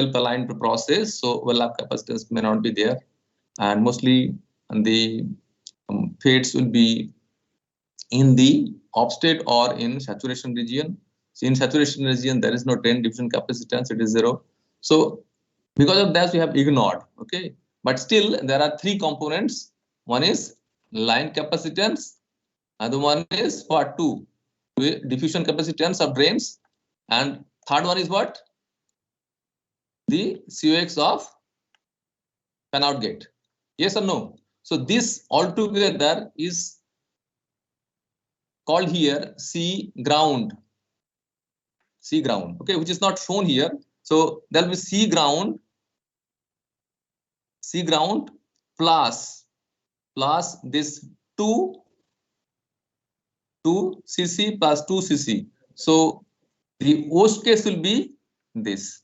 aligned process, so overlap capacitance may not be there, and mostly the FETs will be in the off state or in saturation region. So in saturation region, there is no drain diffusion capacitance, it is 0. So because of that, we have ignored. Okay, but still there are three components. One is line capacitance, other one is what, two diffusion capacitance of drains, and third one is what, the COX of fan out gate. Yes or no? So this altogether is called here C ground. C ground, okay, which is not shown here. So there will be C ground plus this 2 cc plus 2 cc. So the worst case will be this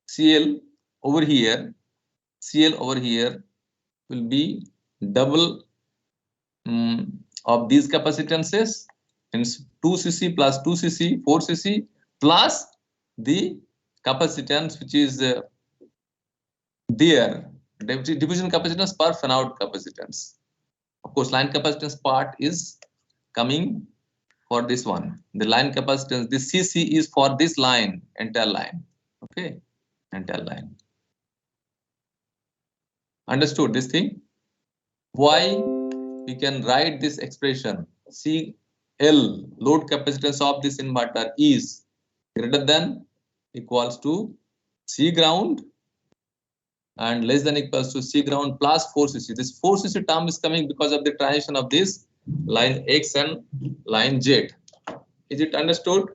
Cl over here. Cl over here will be double of these capacitances, means 2 cc plus 2 cc, 4 cc, plus the capacitance which is there, diffusion capacitance per fan out capacitance. Of course, line capacitance part is coming for this one. The line capacitance, this cc is for this line, entire line. Okay, entire line. Understood this thing? Why we can write this expression CL, load capacitance of this inverter, is greater than equals to C ground and less than equals to C ground plus 4 cc. This 4 cc term is coming because of the transition of this line X and line Z. Is it understood?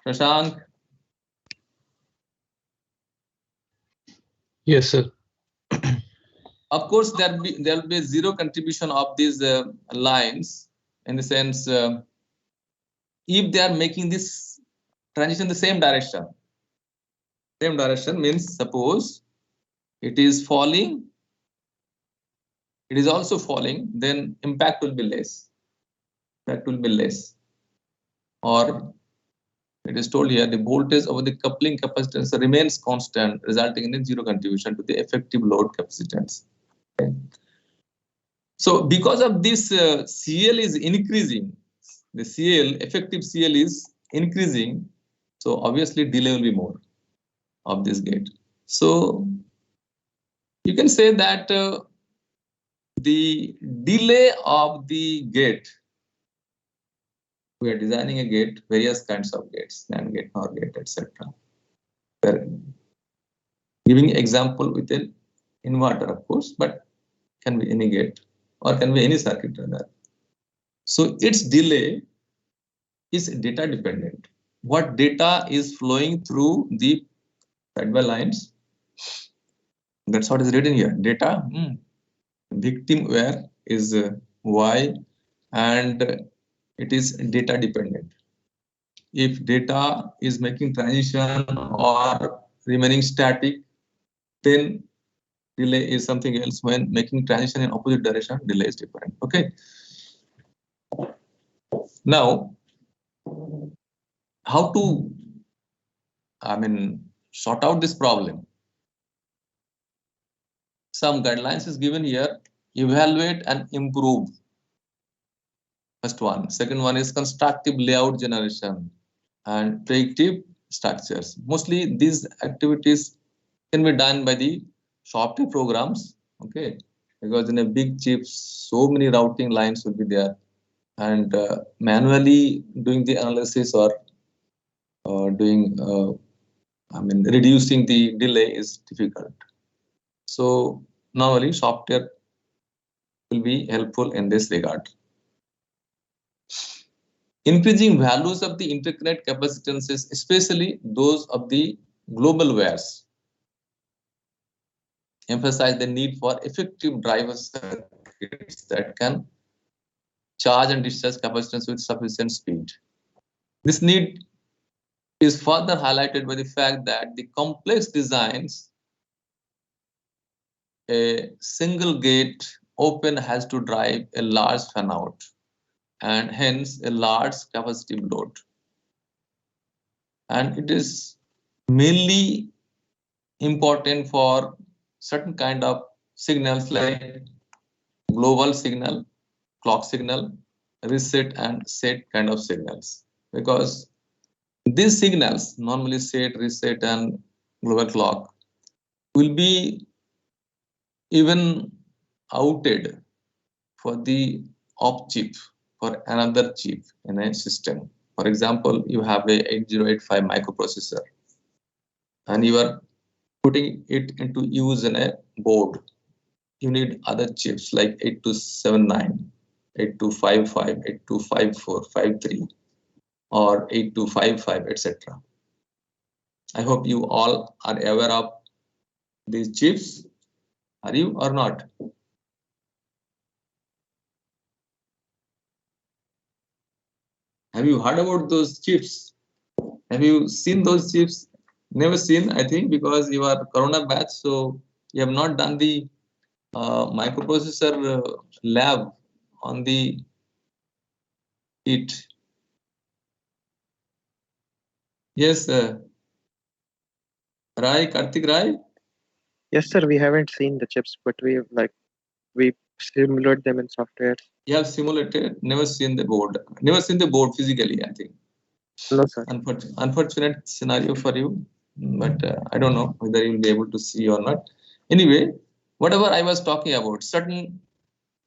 Prashant? Yes, sir. Of course, there will be zero contribution of these lines, in the sense if they are making this transition the same direction. Same direction means, suppose it is falling, it is also falling, then impact will be less. Impact will be less. Or it is told here the voltage over the coupling capacitance remains constant, resulting in a zero contribution to the effective load capacitance. Okay. So because of this, CL is increasing. The CL, effective CL is increasing. So obviously delay will be more of this gate. So you can say that the delay of the gate, we are designing a gate, various kinds of gates, NAND gate, NOR gate, etc. We're giving example with an inverter, of course, but can be any gate or can be any circuit rather. So its delay is data dependent. What data is flowing through the sideway lines? That's what is written here. Data, victim where is Y, and it is data dependent. If data is making transition or remaining static, then delay is something else. When making transition in opposite direction, delay is different. Okay. Now, how to, sort out this problem? Some guidelines is given here. Evaluate and improve. First one. Second one is constructive layout generation and predictive structures. Mostly these activities can be done by the software programs. Okay, because in a big chip, so many routing lines will be there, and manually doing the analysis or reducing the delay is difficult. So normally software will be helpful in this regard. Increasing values of the interconnect capacitances, especially those of the global wires, emphasize the need for effective driver circuits that can charge and discharge capacitance with sufficient speed. This need is further highlighted by the fact that the complex designs, a single gate open has to drive a large fan out and hence a large capacitive load. and it is mainly important for certain kind of signals like global signal, clock signal, reset and set kind of signals, because these signals, normally set, reset and global clock, will be even outed for the off chip for another chip in a system. For example, you have a 8085 microprocessor and you are putting it into use in a board. You need other chips like 8279, 8255, 8254, 53, or 8255, etc. I hope you all are aware of these chips. Are you or not? Have you heard about those chips? Have you seen those chips? Never seen, I think, because you are Corona batch, so you have not done the microprocessor lab on the it. Yes, Rai, Karthik Rai, Yes, sir. We haven't seen the chips, but we simulate them in software. you have simulated, never seen the board, never seen the board physically, I think. No, sir. Unfortunate scenario for you, but I don't know whether you'll be able to see or not. Anyway, whatever I was talking about, certain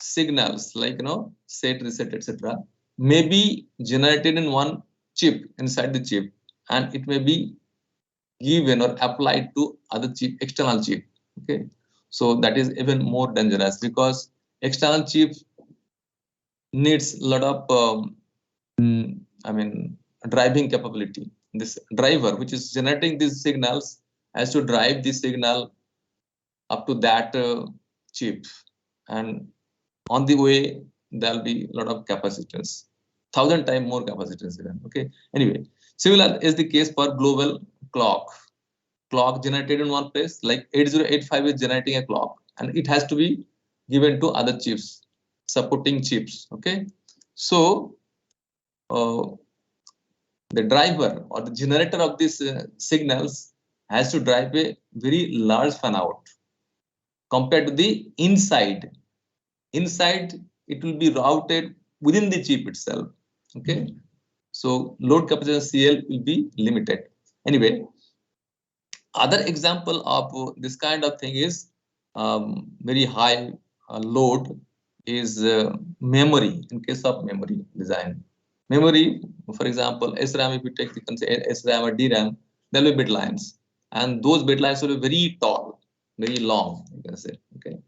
signals like set, reset, etc., may be generated in one chip inside the chip, and it may be given or applied to other chip, external chip. Okay, so that is even more dangerous because external chip needs a lot of I mean driving capability. This driver which is generating these signals has to drive the signal up to that chip, and on the way there'll be a lot of capacitance, 1,000 times more capacitance even. Okay, anyway, similar is the case for global clock generated in one place, like 8085 is generating a clock and it has to be given to other chips, supporting chips. Okay, so uh, the driver or the generator of these signals has to drive a very large fan out compared to the inside. Inside, it will be routed within the chip itself. Okay, so load capacitance CL will be limited. Anyway, other example of this kind of thing is very high load is memory. In case of memory design, memory, for example, SRAM, if you take the SRAM or DRAM, there will be bit lines, and those bit lines will be very tall, very long, you can say. Okay,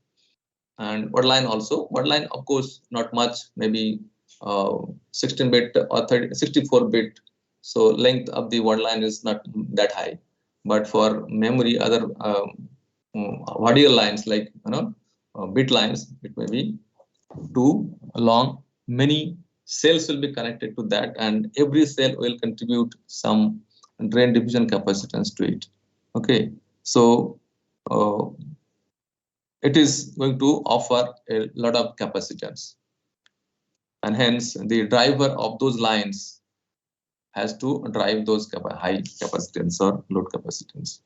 and word line also. Word line, of course, not much, maybe 16 bit or 64 bit. So length of the word line is not that high. But for memory, other vertical lines like bit lines, it may be too long. Many cells will be connected to that, and every cell will contribute some drain diffusion capacitance to it. Okay, so uh, it is going to offer a lot of capacitance, and hence the driver of those lines has to drive those high capacitance or load capacitance.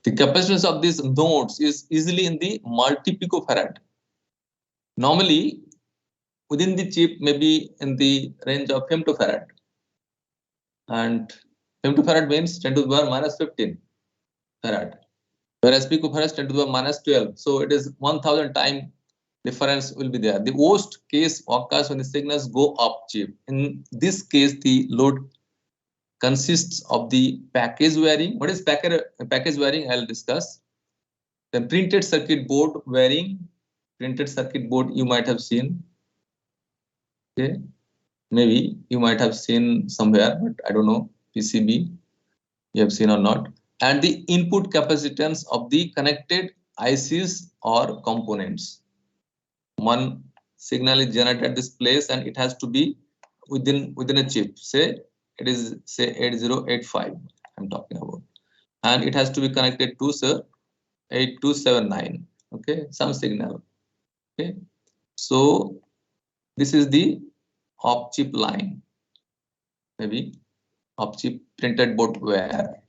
The capacitance of these nodes is easily in the multi-picofarad. Normally, within the chip may be in the range of femtofarad, and femtofarad means 10 to the power minus 15 farad, whereas picofarad is 10 to the power minus 12. So it is 1,000 times difference will be there. The worst case occurs when the signals go up chip. In this case, the load consists of the package wiring. What is package wiring? I'll discuss. Then printed circuit board wiring. Printed circuit board you might have seen. Okay, maybe you might have seen somewhere, but I don't know. PCB you have seen or not. And the input capacitance of the connected ICs or components. One signal is generated at this place and it has to be within a chip. Say it is 8085 I'm talking about, and it has to be connected to 8279. Okay, some signal. Okay, so this is the off-chip line, maybe off-chip printed board wire,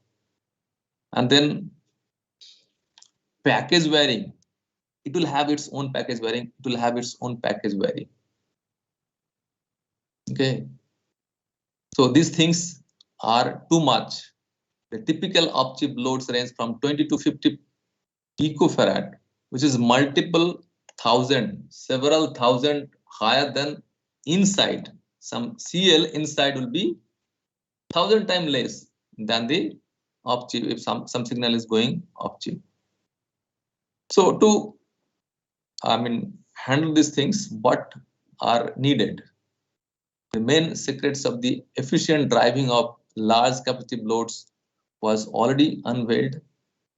and then package wiring. It will have its own package wiring. It will have its own package wiring. Okay, so these things are too much. The typical off-chip loads range from 20 to 50 picofarad, which is multiple thousand, several thousand higher than inside. Some CL inside will be 1,000 times less than the off-chip if some signal is going off-chip. So to handle these things, what are needed? The main secrets of the efficient driving of large capacitive loads was already unveiled.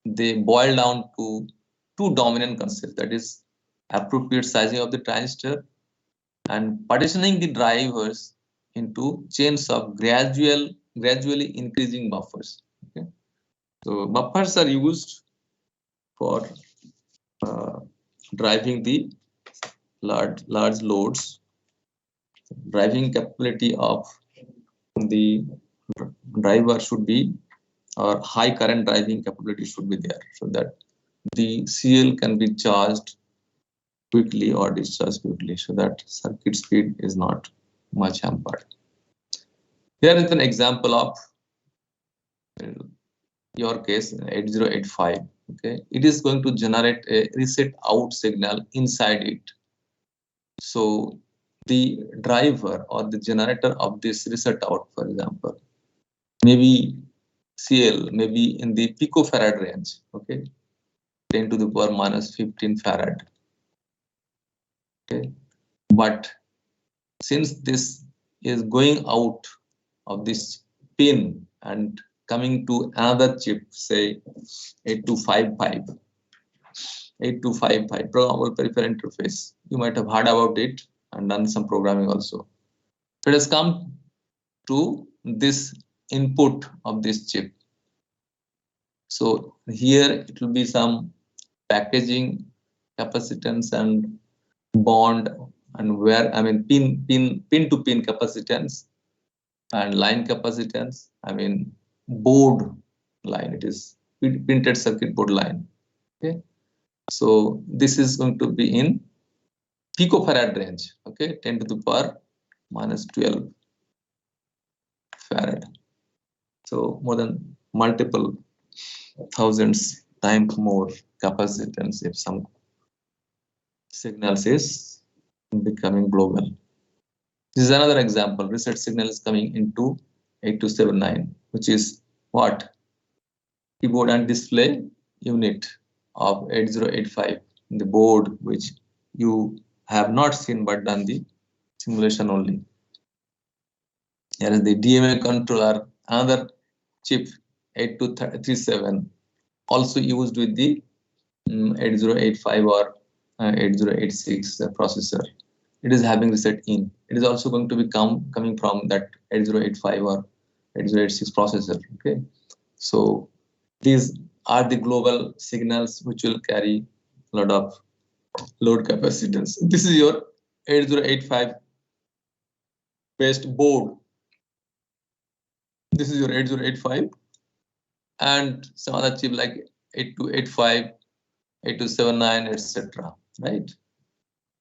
They boil down to two dominant concepts, that is appropriate sizing of the transistor and partitioning the drivers into chains of gradually increasing buffers. Okay, so buffers are used for driving the large loads. Driving capability of the driver should be, or high current driving capability should be there, so that the CL can be charged quickly or discharged quickly, so that circuit speed is not much hampered. Here is an example of your case 8085. Okay, it is going to generate a reset out signal inside it. So the driver or the generator of this reset out, for example, maybe CL, maybe in the picofarad range. Okay, 10 to the power minus 15 farad. Okay, but since this is going out of this pin and coming to another chip, say 8255 programmable peripheral interface, you might have heard about it and done some programming also. It has come to this input of this chip. So here it will be some packaging capacitance and bond, and where pin to pin capacitance and line capacitance, board line, it is printed circuit board line. Okay, so this is going to be in picofarad range. Okay, 10 to the power minus 12 farad. So more than multiple thousands times more capacitance if some signals is becoming global. This is another example. Reset signal is coming into 8279, which is what? Keyboard and display unit of 8085, the board which you have not seen but done the simulation only. Here is the DMA controller, another chip 8237, also used with the 8085 or 8086 processor. It is having reset in. It is also going to be coming from that 8085 or 8086 processor. Okay, so these are the global signals which will carry a lot of load capacitance. This is your 8085 based board. This is your 8085, and some other chip like 8285, 8279, etc. Right?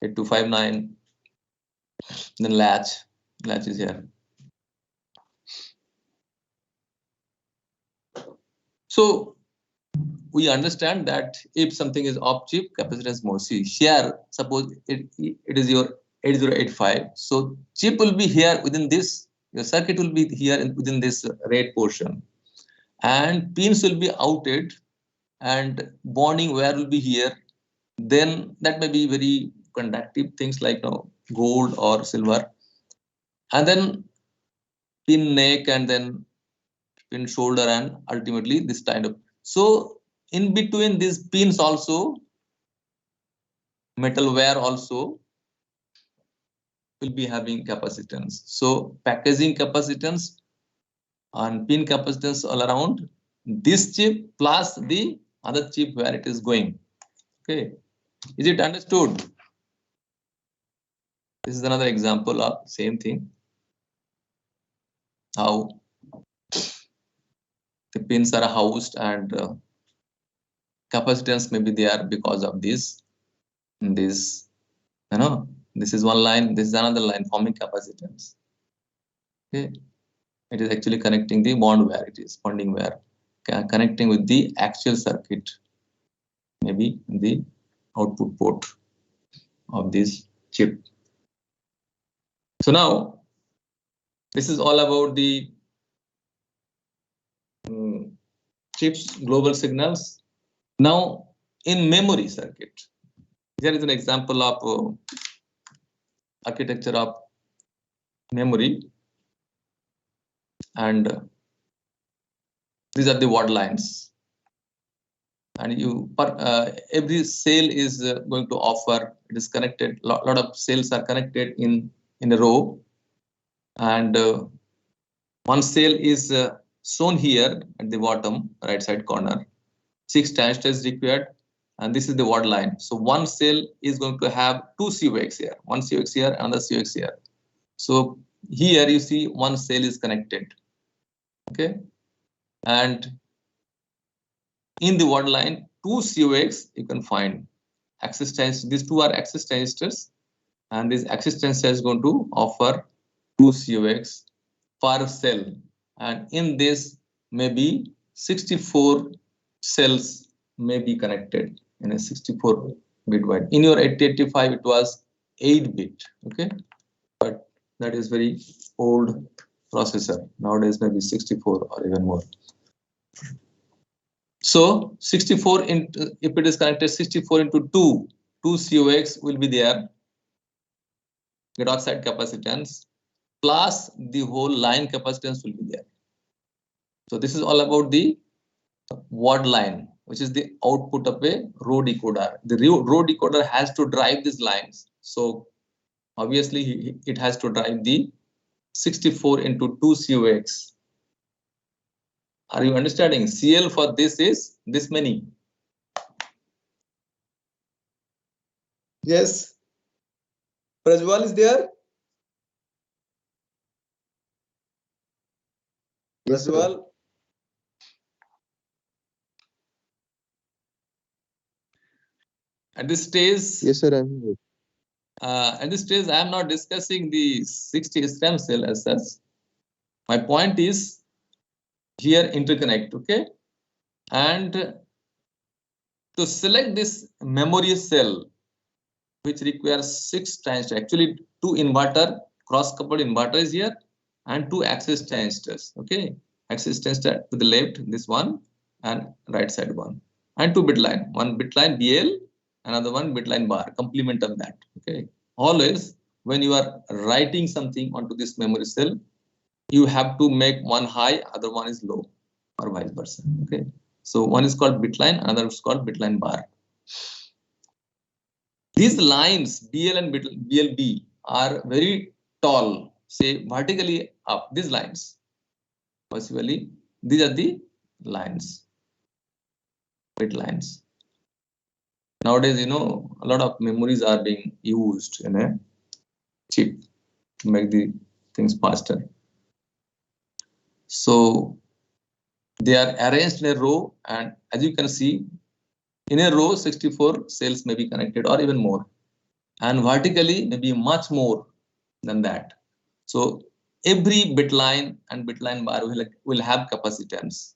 8259. Then latch is here. So we understand that if something is off chip, capacitance more. See here, suppose it is your 8085. So chip will be here within this. Your circuit will be here within this red portion, and pins will be outed, and bonding wire will be here. Then that may be very conductive things like gold or silver, and then pin neck, and then pin shoulder, and ultimately this kind of. So in between these pins also, metal wire also will be having capacitance. So packaging capacitance and pin capacitance all around this chip plus the other chip where it is going. Okay, is it understood? This is another example of same thing. How the pins are housed and capacitance may be there because of this. This, this is one line, this is another line forming capacitance. Okay, it is actually connecting the bond wire. It is bonding wire connecting with the actual circuit, maybe the output port of this chip. So now this is all about the chips global signals. Now in memory circuit, here is an example of architecture of memory, and these are the word lines, and every cell is going to offer, it is connected, lot of cells are connected in a row, and one cell is shown here at the bottom right side corner. 6 transistors required, and this is the word line. So one cell is going to have 2 COX here, one COX here, another COX here. So here you see one cell is connected. Okay, and in the word line 2 COX you can find access transistors. These two are access transistors, and this access transistor is going to offer 2 COX per cell, and in this maybe 64 cells may be connected in a 64-bit wide. In your 8085 it was 8-bit. Okay, but that is very old processor. Nowadays maybe 64 or even more. So 64 into, if it is connected 64 into 2 COX will be there, gate oxide capacitance plus the whole line capacitance will be there. So this is all about the word line, which is the output of a row decoder. The row decoder has to drive these lines. So obviously it has to drive the 64 into 2 COX. Are you understanding? CL for this is this many. Yes. Prajwal is there? Yes, sir. Prajwal. At this stage, Yes, sir. I'm here. at this stage, I am not discussing the 60 stem cell as such. My point is here interconnect, okay? And to select this memory cell, which requires 6 transistors, actually 2 inverter, cross-coupled inverter is here, and 2 access transistors, okay? Access transistor to the left, this one, and right side one, and 2 bit line, one bit line BL, another one bit line bar, complement of that. Okay, always when you are writing something onto this memory cell, you have to make one high, other one is low, or vice versa. Okay, so one is called bit line, another is called bit line bar. These lines BL and BLB are very tall, say vertically up. These lines, possibly these are the lines, bit lines. Nowadays, a lot of memories are being used in a chip to make the things faster. So they are arranged in a row, and as you can see, in a row 64 cells may be connected or even more, and vertically maybe much more than that. So every bit line and bit line bar will have capacitance.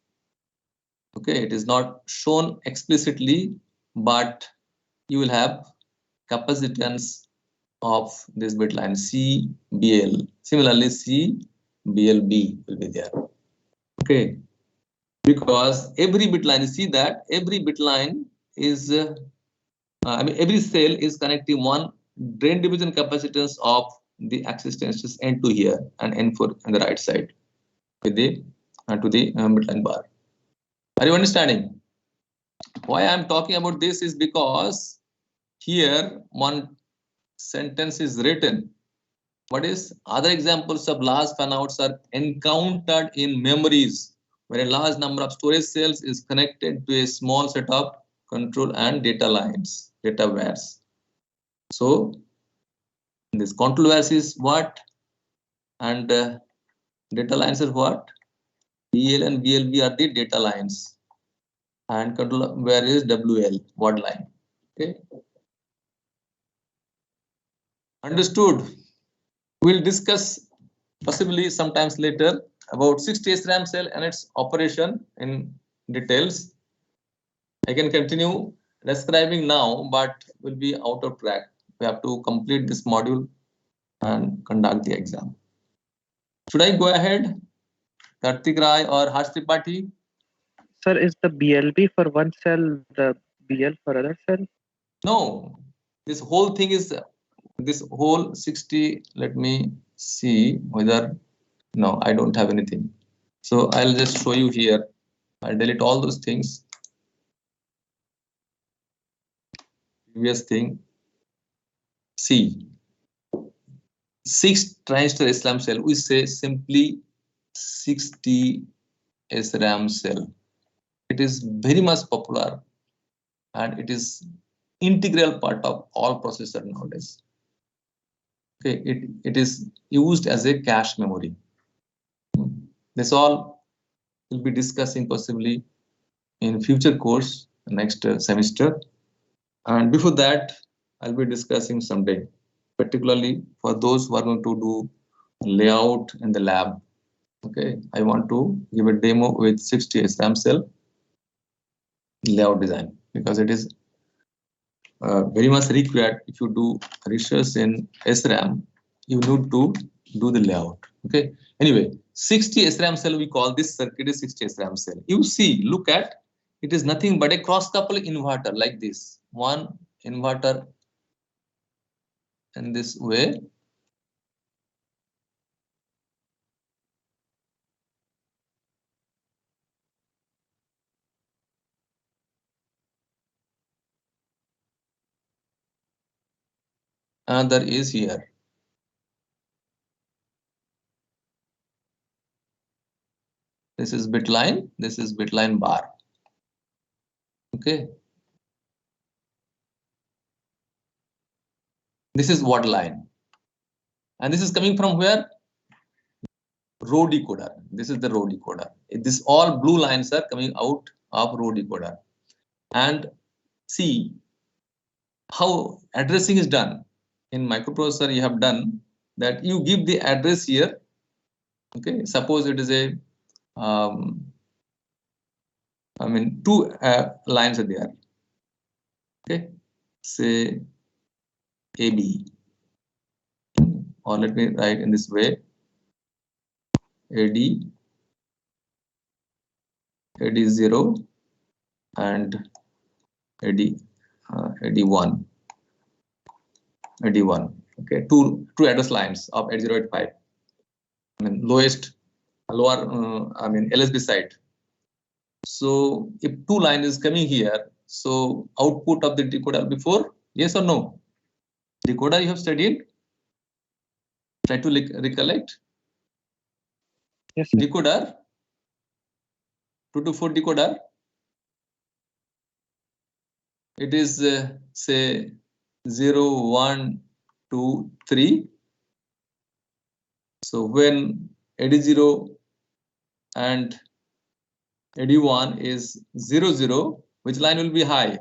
Okay, it is not shown explicitly, but you will have capacitance of this bit line CBL. Similarly, CBLB will be there. Okay, because every bit line, you see that every bit line is, every cell is connecting one drain division capacitance of the access transistors N2 here and N4 on the right side with the to the bit line bar. Are you understanding? Why I am talking about this is because here one sentence is written. What is other examples of large fanouts are encountered in memories where a large number of storage cells is connected to a small set of control and data lines, data wires. So This control wires is what? And data lines are what? BL and BLB are the data lines. And control where is WL, word line. Okay. Understood. We'll discuss possibly sometimes later about 60 SRAM cell and its operation in details. I can continue describing now, but will be out of track. We have to complete this module and conduct the exam. Should I go ahead, Kartik Rai or Harsh Tripathi? Sir, is the BLB for one cell the BL for other cell? No, this whole thing is this whole 60. Let me see whether no, I don't have anything. So I'll just show you here. I'll delete all those things. Previous thing. See, 6 transistor SRAM cell. We say simply 60 SRAM cell. It is very much popular and it is integral part of all processor nowadays. Okay, it is used as a cache memory. This all we'll be discussing possibly in future course next semester. And before that, I'll be discussing someday, particularly for those who are going to do layout in the lab. Okay, I want to give a demo with 60 SRAM cell layout design because it is very much required. If you do research in SRAM, you need to do the layout. Okay, anyway, 60 SRAM cell, we call this circuit is 60 SRAM cell. You see, look at, it is nothing but a cross couple inverter like this. One inverter in this way. Another is here. This is bit line, this is bit line bar. Okay. This is word line. And this is coming from where? Row decoder. This is the row decoder. This all blue lines are coming out of row decoder. And see how addressing is done. In microprocessor, you have done that you give the address here. Okay, suppose it is a I mean 2 lines are there. Okay, say AB, or let me write in this way: AD, AD0 and AD1. Okay, two address lines of 8085. I mean lower I mean LSB side. So if 2 line is coming here, so output of the decoder before, yes or no? Decoder you have studied? Try to recollect. Yes, sir. Decoder, 2 to 4 decoder. It is say 0, 1, 2, 3. So when AD0 and AD1 is 0, 0, which line will be high?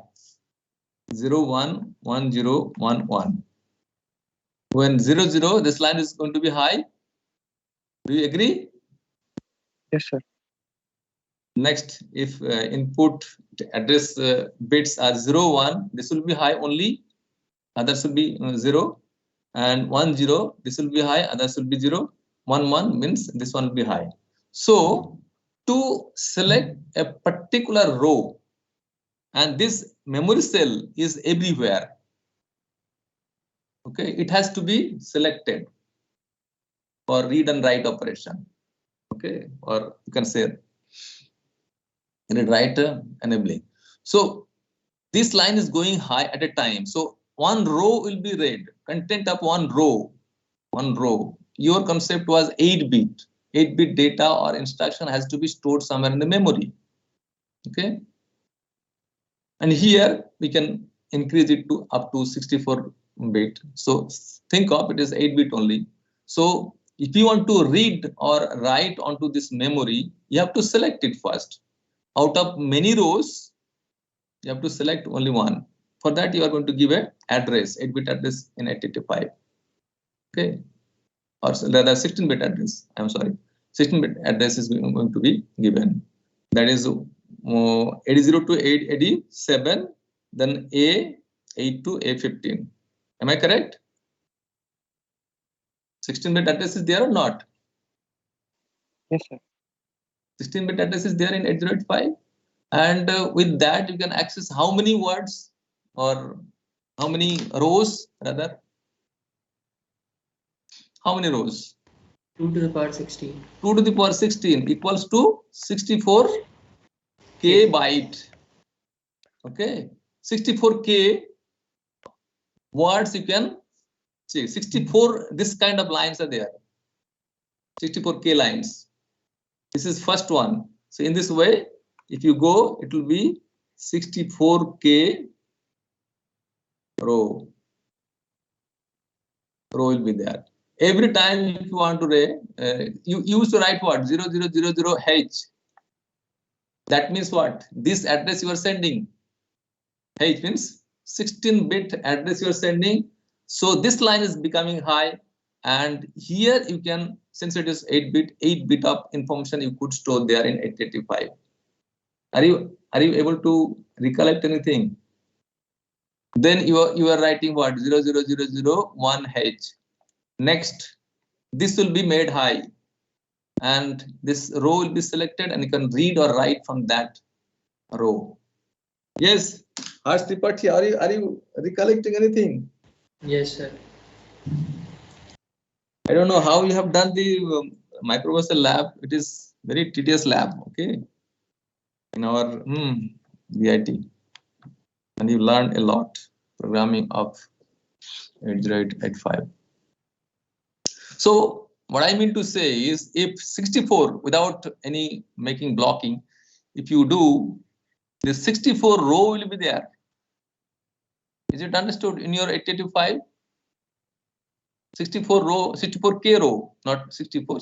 0, 1, 1, 0, 1, 1. When 0, 0, this line is going to be high. Do you agree? Yes, sir. Next, if input address bits are 0, 1, this will be high only. Others will be 0. And 1, 0, this will be high. Others will be 0. 1, 1 means this one will be high. So to select a particular row, and this memory cell is everywhere. Okay, it has to be selected for read and write operation. Okay, or you can say read write enabling. So this line is going high at a time. So one row will be read, content of one row. Your concept was 8-bit. 8-bit data or instruction has to be stored somewhere in the memory. Okay. And here we can increase it to up to 64-bit. So think of, it is 8-bit only. So if you want to read or write onto this memory, you have to select it first. Out of many rows, you have to select only one. For that, you are going to give a address, 8-bit address in 8085. Okay, or rather 16-bit address. I'm sorry, 16-bit address is going to be given. That is 80 to 87, then A8 to A15. Am I correct? 16-bit address is there or not? Yes, sir. 16-bit address is there in 8085, and with that you can access how many words or how many rows rather? How many rows? 2 to the power 16. 2 to the power 16 equals to 64k byte. Okay, 64k words you can see. 64 this kind of lines are there. 64k lines. This is first one. So in this way, if you go, it will be 64k row. Row will be there. Every time if you want to you use to write what? 0000H. That means what? This address you are sending. H means 16-bit address you are sending. So this line is becoming high, and here you can, since it is 8-bit of information you could store there in 8085. Are you able to recollect anything? Then you are writing what? 00001H. Next, this will be made high, and this row will be selected, and you can read or write from that row. Yes, Harsh Tripathi, are you recollecting anything? Yes, sir. I don't know how you have done the microprocessor lab. It is very tedious lab. Okay, in our VIT, and you learned a lot programming of 8085. So what I mean to say is, if 64 without any making blocking, if you do, the 64 row will be there. Is it understood in your 8085? 64 row, 64k row, not 64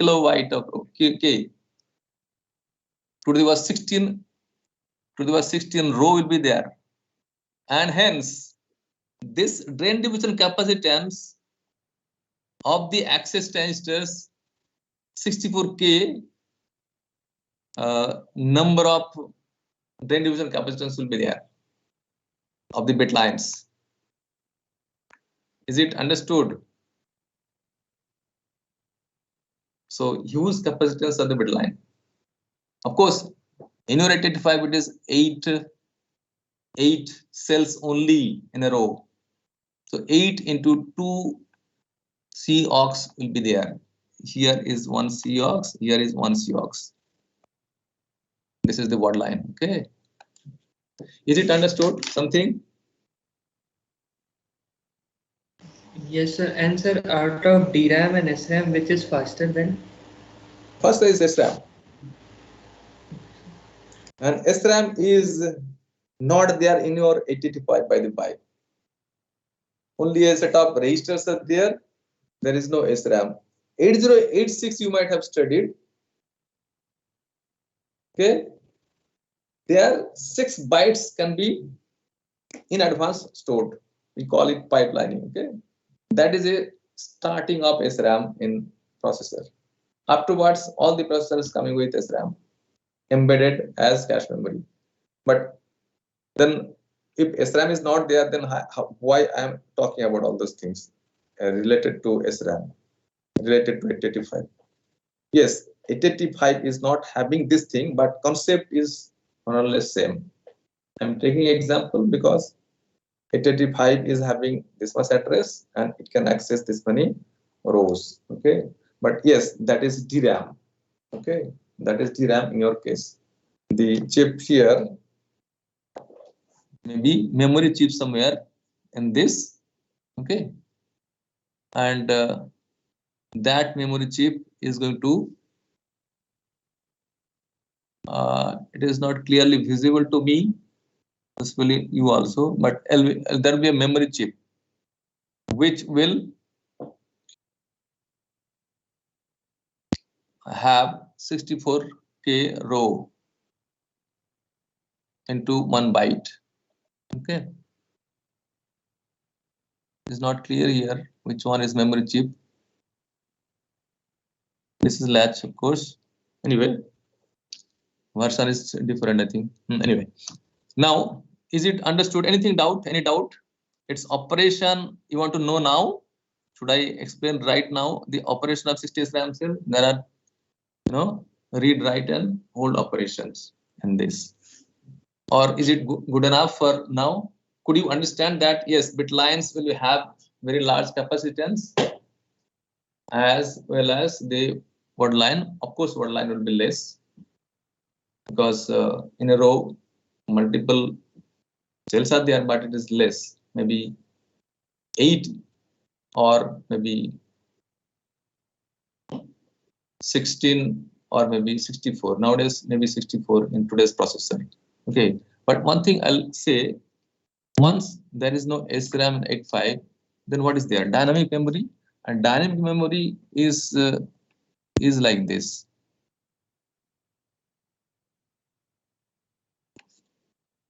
kilobyte of row, k. To the power 16, to the power 16 row will be there, and hence this drain division capacitance of the access transistors 64k number of drain division capacitance will be there of the bit lines. Is it understood? So huge capacitance of the bit line. Of course, in your 8085 it is 8 cells only in a row. So 8 into 2 COX will be there. Here is 1 COX, here is 1 COX. This is the word line. Okay. Is it understood? Something? Yes, sir. And sir, out of DRAM and SRAM, which is faster than? First is SRAM. And SRAM is not there in your 8085 by the by. Only a set of registers are there. There is no SRAM. 8086 you might have studied. Okay. There 6 bytes can be in advance stored. We call it pipelining. Okay. That is a starting of SRAM in processor. Afterwards, all the processors coming with SRAM embedded as cache memory. But then if SRAM is not there, then why I am talking about all those things related to SRAM, related to 8085. Yes, 8085 is not having this thing, but concept is more or less same. I'm taking example because 8085 is having this much address and it can access this many rows. Okay, but yes, that is DRAM. Okay, that is DRAM in your case. The chip here, maybe memory chip somewhere in this. Okay, and that memory chip is going to it is not clearly visible to me, possibly you also, but there will be a memory chip. which will have 64K row into 1 byte. Okay, it's not clear here which one is memory chip. This is latch, of course. Anyway, version is different, I think. Anyway, now is it understood? Anything doubt? Any doubt? Its operation you want to know now? Should I explain right now the operation of 60 SRAM cell? There are, read, write, and hold operations in this. Or is it good enough for now? Could you understand that? Yes, bit lines will have very large capacitance as well as the word line. Of course, word line will be less because in a row multiple cells are there, but it is less, maybe 8 or maybe 16 or maybe 64. Nowadays, maybe 64 in today's processor. Okay, but one thing I'll say, once there is no SRAM and 85, then what is there? Dynamic memory, and dynamic memory is like this.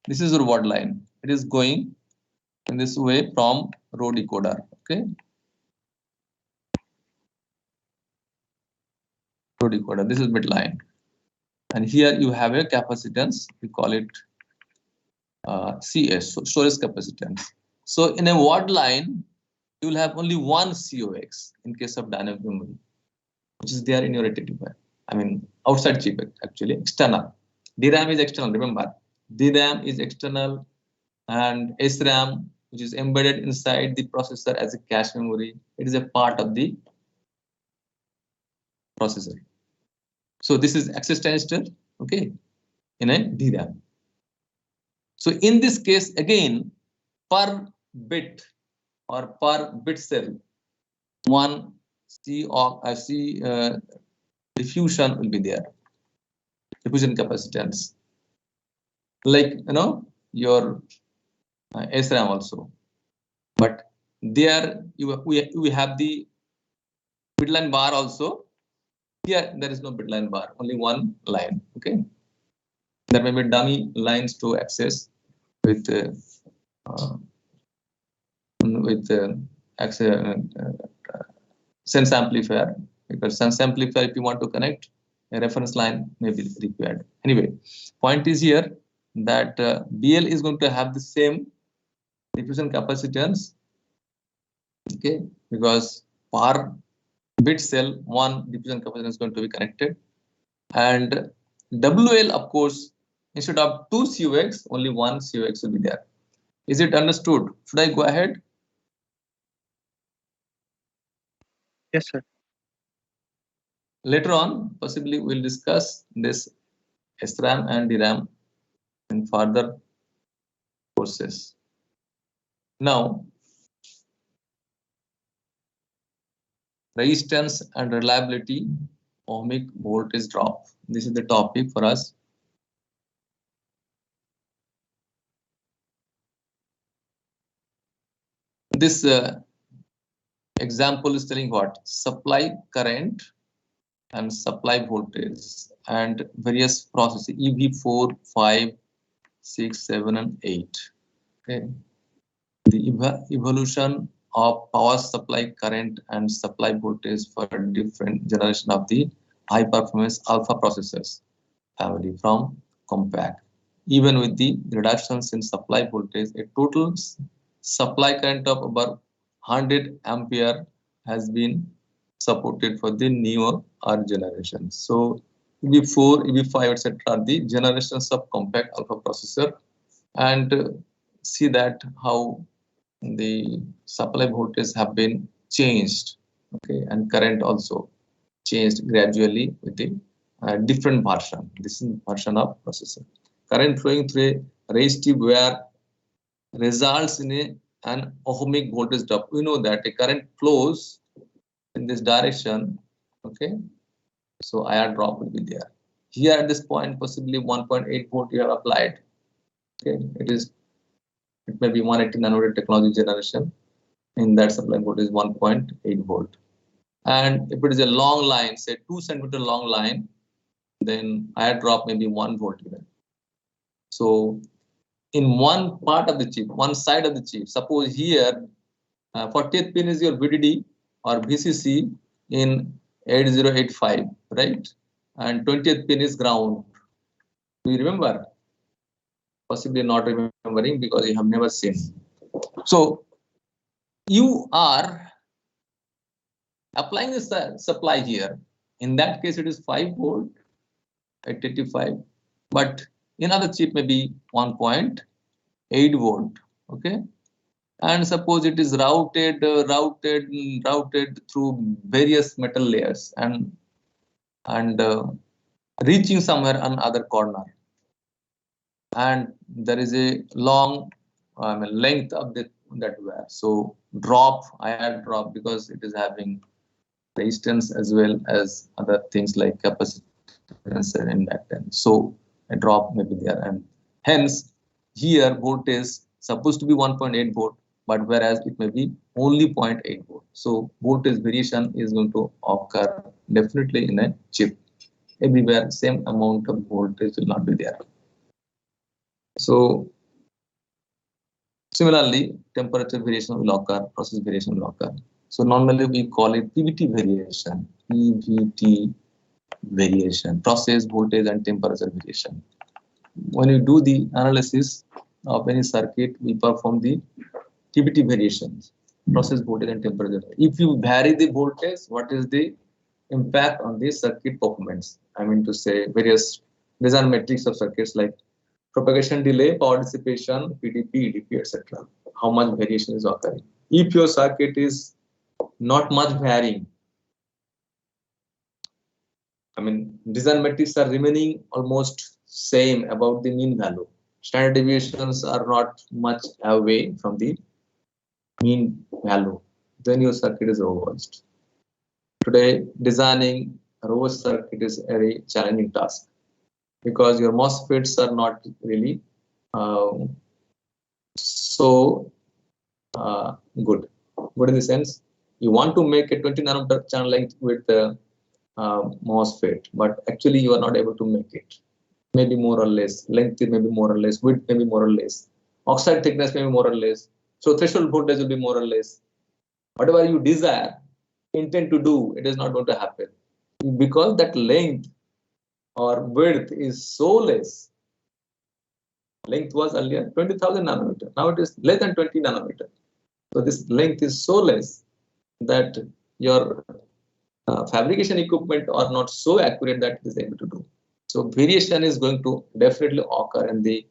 This is your word line. It is going in this way from row decoder. Okay, row decoder. This is bit line, and here you have a capacitance. We call it CS, so storage capacitance. So in a word line, you will have only one COX in case of dynamic memory, which is there in your rectifier. I mean, outside chip, actually, external. DRAM is external, remember. DRAM is external, and SRAM, which is embedded inside the processor as a cache memory, it is a part of the processor. So this is access transistor, okay, in a DRAM. So in this case, again, per bit or per bit cell, one C diffusion will be there, diffusion capacitance, like your SRAM also. But there we have the bit line bar also. Here there is no bit line bar, only one line. Okay, there may be dummy lines to access with sense amplifier, because sense amplifier, if you want to connect, a reference line may be required. Anyway, point is here that BL is going to have the same diffusion capacitance, okay, because per bit cell one diffusion capacitance is going to be connected, and WL, of course, instead of 2 COX, only 1 COX will be there. Is it understood? Should I go ahead? Yes, sir. Later on, possibly we'll discuss this SRAM and DRAM in further courses. Now, resistance and reliability, ohmic voltage drop. This is the topic for us. This example is telling what? Supply current and supply voltage and various processes, EV4, 5, 6, 7, and 8. Okay. The evolution of power supply current and supply voltage for different generation of the high performance alpha processors family from Compaq. Even with the reductions in supply voltage, a total supply current of about 100 ampere has been supported for the newer R generation. So EV4, EV5, etc. are the generations of Compaq alpha processor, and see that how the supply voltage have been changed, okay, and current also changed gradually with the different version. This is version of processor. Current flowing through a resistive wire results in an ohmic voltage drop. We know that a current flows in this direction, okay, so IR drop will be there. Here at this point, possibly 1.8 volt you have applied, okay, it may be 180 nanometer technology generation, in that supply voltage is 1.8 volt. And if it is a long line, say 2 centimeter long line, then I drop maybe 1 volt even. So in one part of the chip, one side of the chip, suppose here 40th pin is your VDD or VCC in 8085, right? And 20th pin is ground. Do you remember? Possibly not remembering because you have never seen. So you are applying this supply here. In that case, it is 5 volt at 85, but in other chip maybe 1.8 volt. Okay, and suppose it is routed through various metal layers and reaching somewhere on other corner, and there is a long length of that wire. So I add drop because it is having resistance as well as other things like capacitance and inductance. So a drop may be there, and hence here voltage supposed to be 1.8 volt, but whereas it may be only 0.8 volt. So voltage variation is going to occur definitely in a chip. Everywhere same amount of voltage will not be there. So similarly, temperature variation will occur, process variation will occur. So normally we call it PVT variation, PVT variation, process voltage and temperature variation. When you do the analysis of any circuit, we perform the PVT variations, process voltage and temperature. If you vary the voltage, what is the impact on the circuit performance? I mean to say various design metrics of circuits like propagation delay, power dissipation, PDP, EDP, etc. How much variation is occurring? If your circuit is not much varying, I mean, design metrics are remaining almost same about the mean value. Standard deviations are not much away from the mean value. Then your circuit is robust. Today, designing a robust circuit is a very challenging task because your MOSFETs are not really so good. Good in the sense, you want to make a 20 nanometer channel length with MOSFET, but actually you are not able to make it. Maybe more or less, length may be more or less, width may be more or less, oxide thickness may be more or less. So threshold voltage will be more or less. Whatever you desire, intend to do, it is not going to happen because that length or width is so less. Length was earlier 20,000 nanometer. Now it is less than 20 nanometer. So this length is so less that your fabrication equipment are not so accurate that it is able to do. So variation is going to definitely occur in the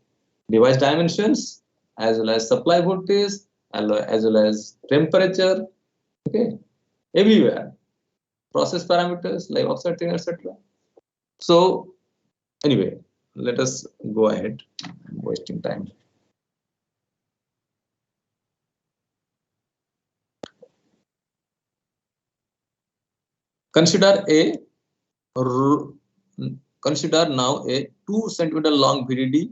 device dimensions as well as supply voltage as well as temperature. Okay, everywhere. Process parameters like oxide thickness, etc. So anyway, let us go ahead. I'm wasting time. Consider now a 2 centimeter long VDD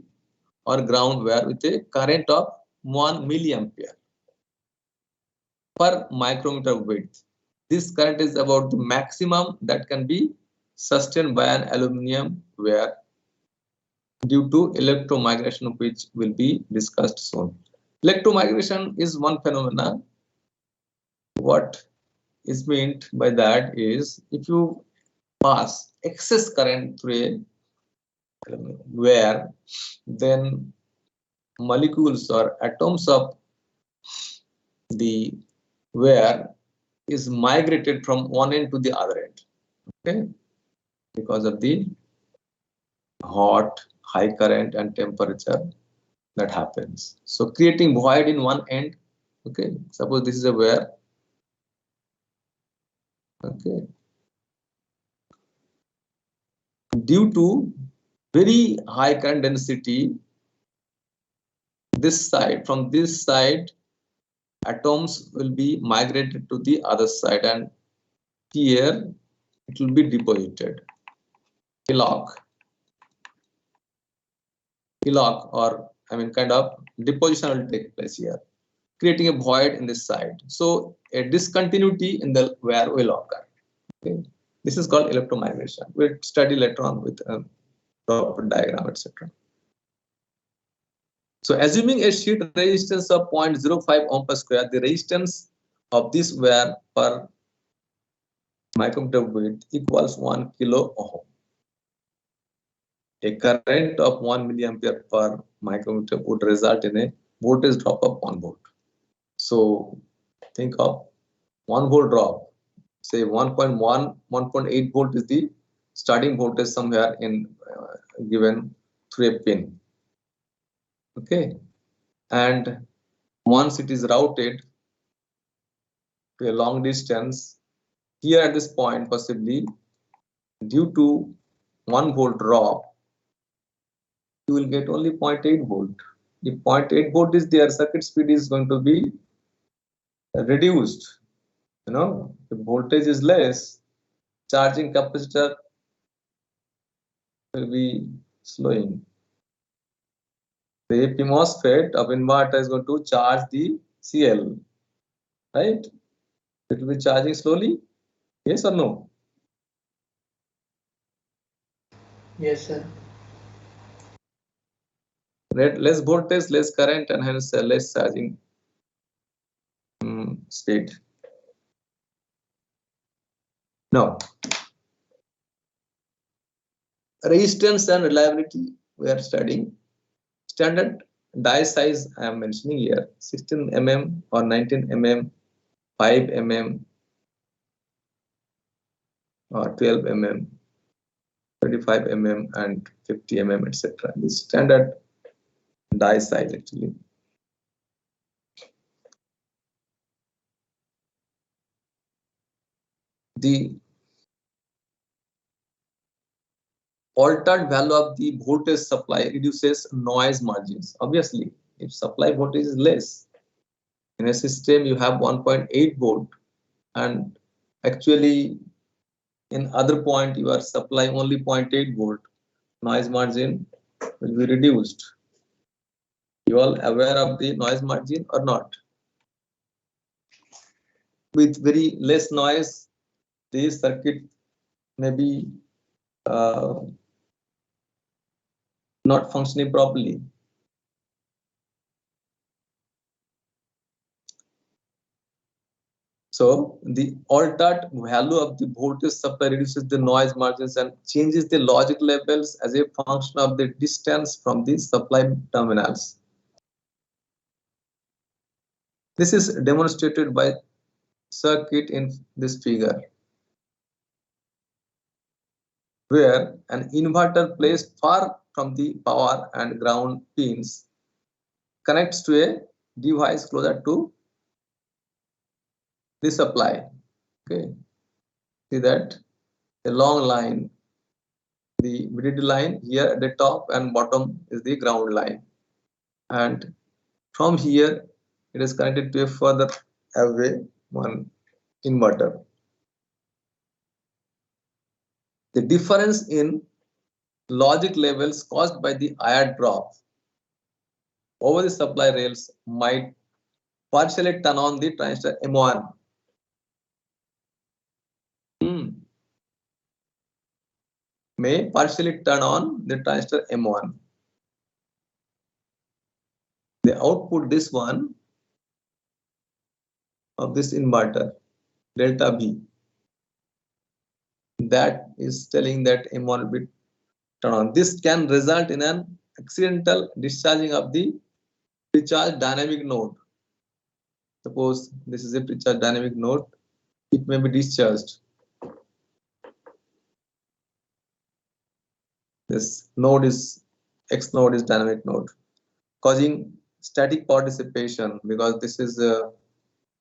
or ground wire with a current of 1 milliampere per micrometer width. This current is about the maximum that can be sustained by an aluminum wire due to electromigration, which will be discussed soon. Electromigration is one phenomena. What is meant by that is if you pass excess current through a wire, then molecules or atoms of the wire is migrated from one end to the other end. Okay, because of the hot, high current and temperature that happens. So creating void in one end. Okay, suppose this is a wire. Okay, due to very high current density, this side, from this side, atoms will be migrated to the other side, and here it will be deposited. Hillock, or I mean kind of deposition will take place here. creating a void in this side. So a discontinuity in the wear will occur. Okay. This is called electromigration. We'll study later on with proper diagram, etc. So assuming a sheet resistance of 0.05 ohm per square, the resistance of this wear per micrometer width equals 1 kilo ohm. A current of 1 milliampere per micrometer would result in a voltage drop of 1 volt. So think of 1 volt drop. Say 1.1, 1.8 volt is the starting voltage somewhere in given through a pin. Okay, and once it is routed to a long distance, here at this point possibly due to 1 volt drop, you will get only 0.8 volt. If 0.8 volt is there, circuit speed is going to be reduced. You know, if voltage is less, charging capacitor will be slowing. The AP MOSFET of inverter is going to charge the CL, right? It will be charging slowly, yes or no? Yes, sir. Less voltage, less current, and hence less charging speed. Now, resistance and reliability we are studying. Standard die size I am mentioning here: 16 mm or 19 mm, 5 mm or 12 mm, 25 mm, and 50 mm, etc. This standard die size actually. The altered value of the voltage supply reduces noise margins. Obviously, if supply voltage is less, in a system you have 1.8 volt, and actually in other point you are supplying only 0.8 volt, noise margin will be reduced. You all aware of the noise margin or not? With very less noise, this circuit may be not functioning properly. So the altered value of the voltage supply reduces the noise margins and changes the logic levels as a function of the distance from the supply terminals. This is demonstrated by circuit in this figure, where an inverter placed far from the power and ground pins connects to a device closer to the supply. Okay, see that a long line, the VDD line here at the top and bottom is the ground line, and from here it is connected to a further away one inverter. The difference in logic levels caused by the IR drop over the supply rails might partially turn on the transistor M1. May partially turn on the transistor M1. The output, this one of this inverter, delta V, that is telling that M1 will be turned on. This can result in an accidental discharging of the precharge dynamic node. Suppose this is a precharge dynamic node, it may be discharged. This node is X node is dynamic node, causing static power dissipation, because this is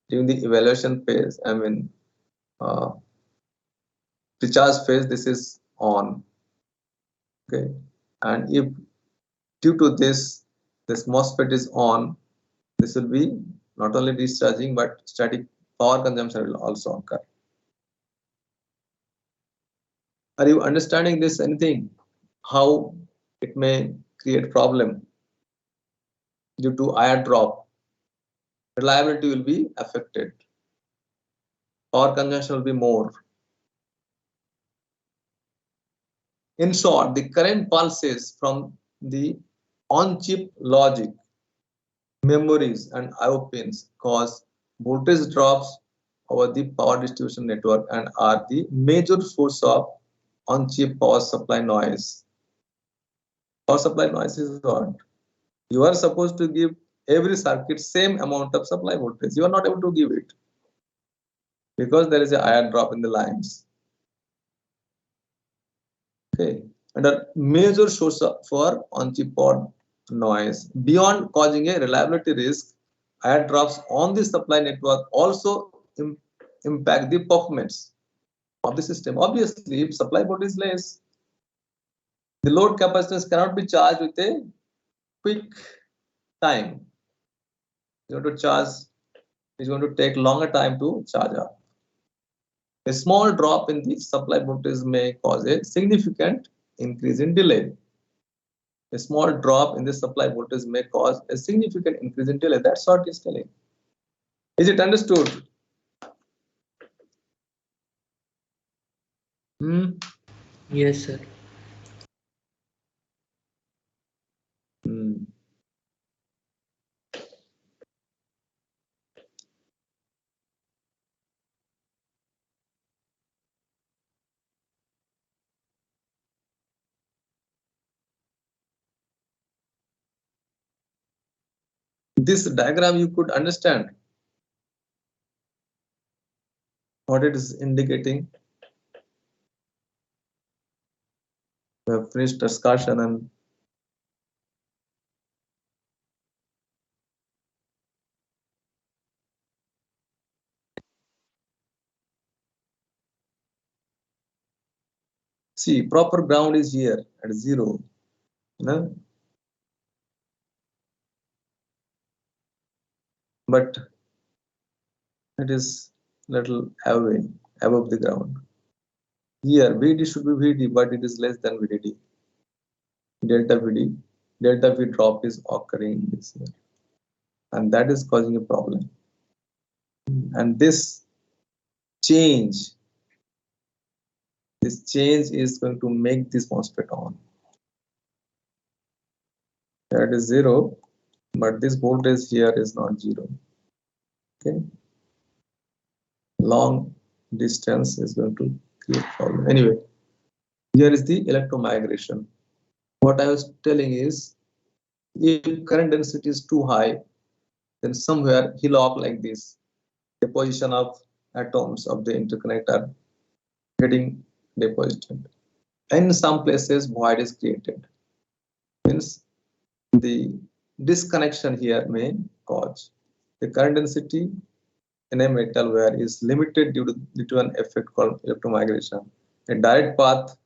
during the evaluation phase. I mean, precharge phase, this is on. Okay, and if due to this MOSFET is on, this will be not only discharging but static power consumption will also occur. Are you understanding this? Anything? How it may create problem due to IR drop? reliability will be affected. Power consumption will be more. In short, the current pulses from the on-chip logic, memories, and I/O pins cause voltage drops over the power distribution network and are the major source of on-chip power supply noise. Power supply noise is what? You are supposed to give every circuit same amount of supply voltage. You are not able to give it because there is a iron drop in the lines. Okay, and a major source for on-chip power noise. Beyond causing a reliability risk, iron drops on the supply network also impact the performance of the system. Obviously, if supply voltage is less, the load capacitance cannot be charged with a quick time. You have to charge, it's going to take longer time to charge up. A small drop in the supply voltage may cause a significant increase in delay. A small drop in the supply voltage may cause a significant increase in delay. That's what it's telling. Is it understood? Yes, sir. This diagram you could understand what it is indicating. We have finished discussion and see proper ground is here at 0. No? But it is little away above the ground. Here VD should be VD, but it is less than VDD. Delta VD, delta V drop is occurring in this here, and that is causing a problem. And this change is going to make this MOSFET on. That is 0, but this voltage here is not 0. Okay, long distance is going to create problem. Anyway, here is the electromigration. What I was telling is, if current density is too high, then somewhere hillock like this, deposition of atoms of the interconnector getting deposited. In some places, void is created. Means the disconnection here may cause the current density in a metal wire is limited due to an effect called electromigration. A direct path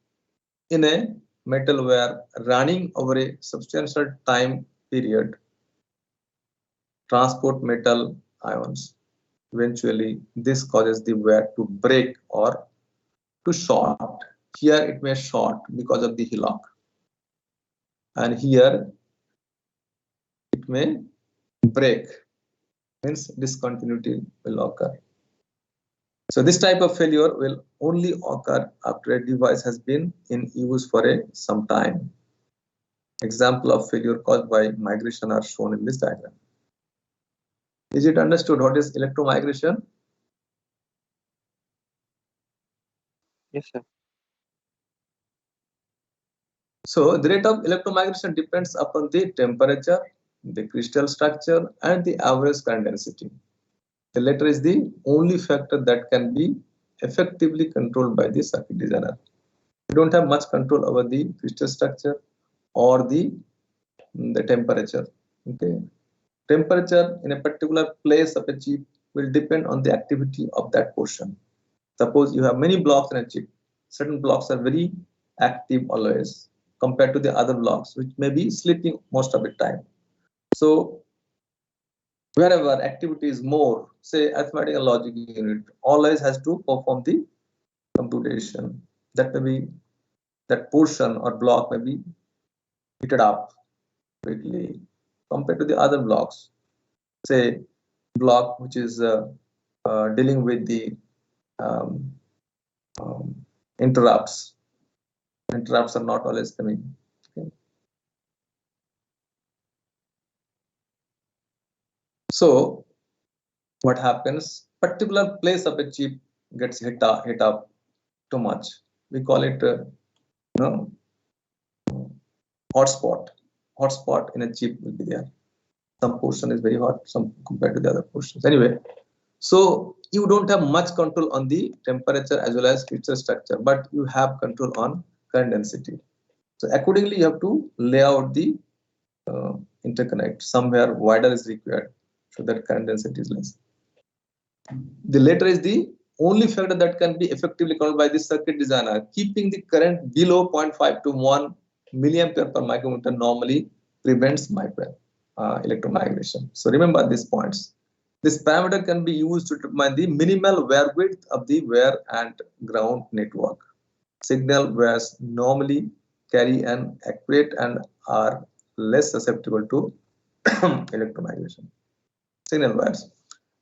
in a metal wire running over a substantial time period transport metal ions. Eventually, this causes the wire to break or to short. Here it may short because of the hillock, and here it may break, means discontinuity will occur. So this type of failure will only occur after a device has been in use for some time. Example of failure caused by migration are shown in this diagram. Is it understood what is electromigration? Yes, sir. So the rate of electromigration depends upon the temperature, the crystal structure, and the average current density. The latter is the only factor that can be effectively controlled by the circuit designer. You don't have much control over the crystal structure or the temperature. Okay, temperature in a particular place of a chip will depend on the activity of that portion. Suppose you have many blocks in a chip. Certain blocks are very active always compared to the other blocks, which may be sleeping most of the time. So wherever activity is more, say arithmetic and logic unit, always has to perform the computation. That may be, that portion or block may be heated up quickly compared to the other blocks. Say block which is dealing with the interrupts. Interrupts are not always coming. Okay. So what happens? Particular place of a chip gets hit up too much. We call it hotspot. Hotspot in a chip will be there. Some portion is very hot, some compared to the other portions. Anyway, so you don't have much control on the temperature as well as crystal structure, but you have control on current density. So accordingly, you have to lay out the interconnect. Somewhere wider is required so that current density is less. The latter is the only factor that can be effectively controlled by the circuit designer. Keeping the current below 0.5 to 1 milliampere per micrometer normally prevents electromigration. So remember these points. This parameter can be used to determine the minimal wire width of the wire and ground network. Signal wires normally carry an accurate and are less susceptible to electromigration. Signal wires.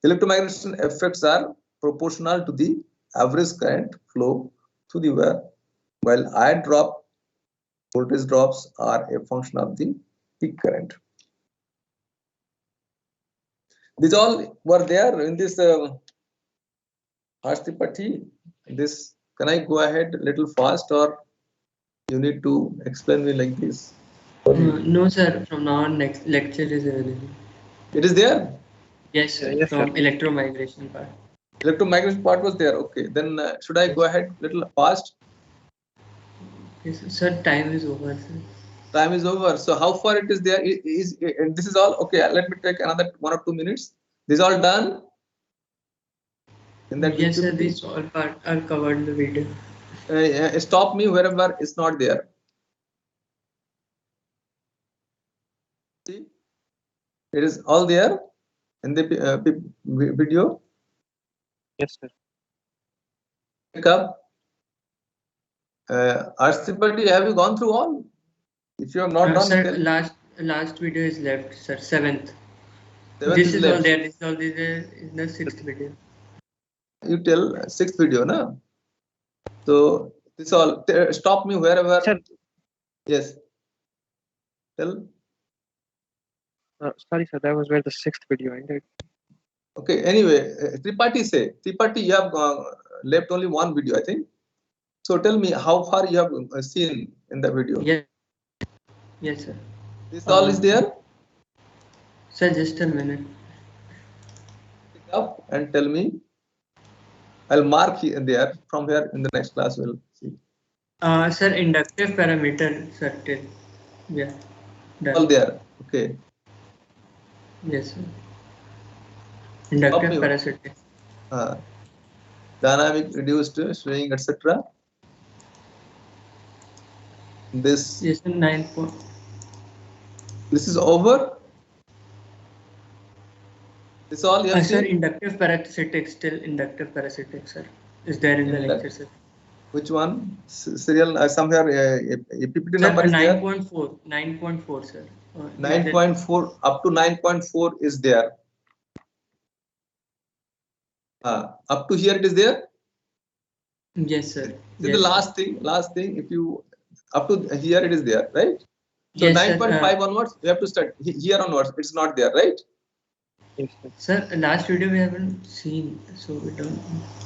Electromigration effects are proportional to the average current flow through the wire, while voltage drops are a function of the peak current. These all were there in this Harsh Tripathi. This, can I go ahead a little fast, or you need to explain me like this? No, sir. From now on, next lecture is available. It is there? Yes, sir. Yes, From sir. electromigration part. Electromigration part was there. Okay, then should I go ahead a little fast? Yes, sir. Time is over, sir. Time is over. So how far it is there? This is all okay? Let me take another 1 or 2 minutes. This all done? In that yes, sir. These all parts are covered in the video. Stop me wherever it's not there. See, it is all there in the video. Yes, sir. Pick up. Harsh Tripathi, have you gone through all? If you have not done, sir, tell. last video is left, sir. 7th. Seventh This is is left. all there. This is all there in the 6th video. You tell 6th video, no? So this all. Stop me wherever. Sir. Yes. Tell. Sorry, sir. That was where the 6th video ended. Okay. Anyway, Tripathi, you have left only one video, I think. So tell me how far you have seen in the video. Yes, sir. This all is there. Sir, just a minute. Pick up and tell me. I'll mark here and there. From here in the next class we'll see. Sir, inductive parameter circuit. Yeah. Done. All there. Okay. Yes, sir. Inductive parasitic. Dynamic, reduced, swing, etc. This. Yes, sir. 9 point. This is over. This all you have Sir, seen? inductive parasitic, still inductive parasitic, sir. Is there in the lecture, sir? Which one? Serial somewhere a PPT sir, number is 9.4. 9.4, sir. 9.4 up to 9.4 is there. Up to here it is there. Yes, sir. This is the last thing. If you up to here it is there, right? So yes, 9.5 onwards, you have to start here onwards. It's not there, right? Yes, sir. Sir, last video we haven't seen, so we don't.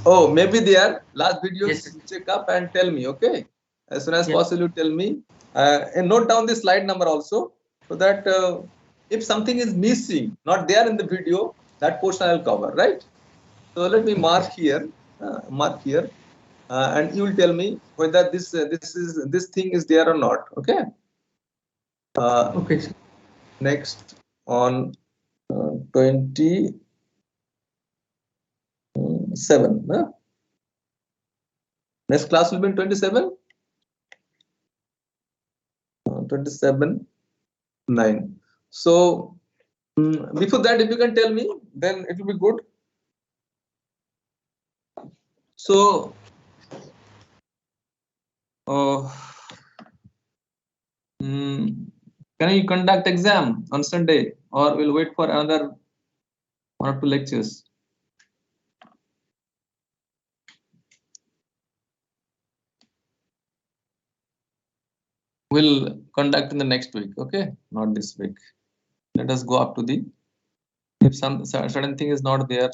Oh, maybe there. Last video, yes, check up and tell me, okay? As soon as possible, tell me. And note down the slide number also, so that if something is missing, not there in the video, that portion I will cover, right? So let me mark here, and you will tell me whether this thing is there or not, okay? Okay, sir. Next on 27. Next class will be in 27. 27/9. So before that, if you can tell me, then it will be good. So can you conduct exam on Sunday, or we'll wait for another 1 or 2 lectures. We'll conduct in the next week, okay? Not this week. Let us go up to the, if some certain thing is not there,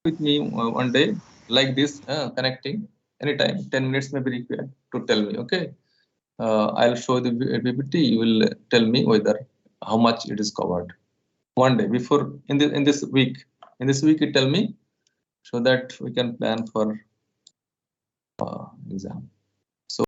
with me one day like this, connecting anytime, 10 minutes may be required to tell me, okay? I'll show the PPT, you will tell me whether how much it is covered. One day before, in this week, you tell me, so that we can plan for exam.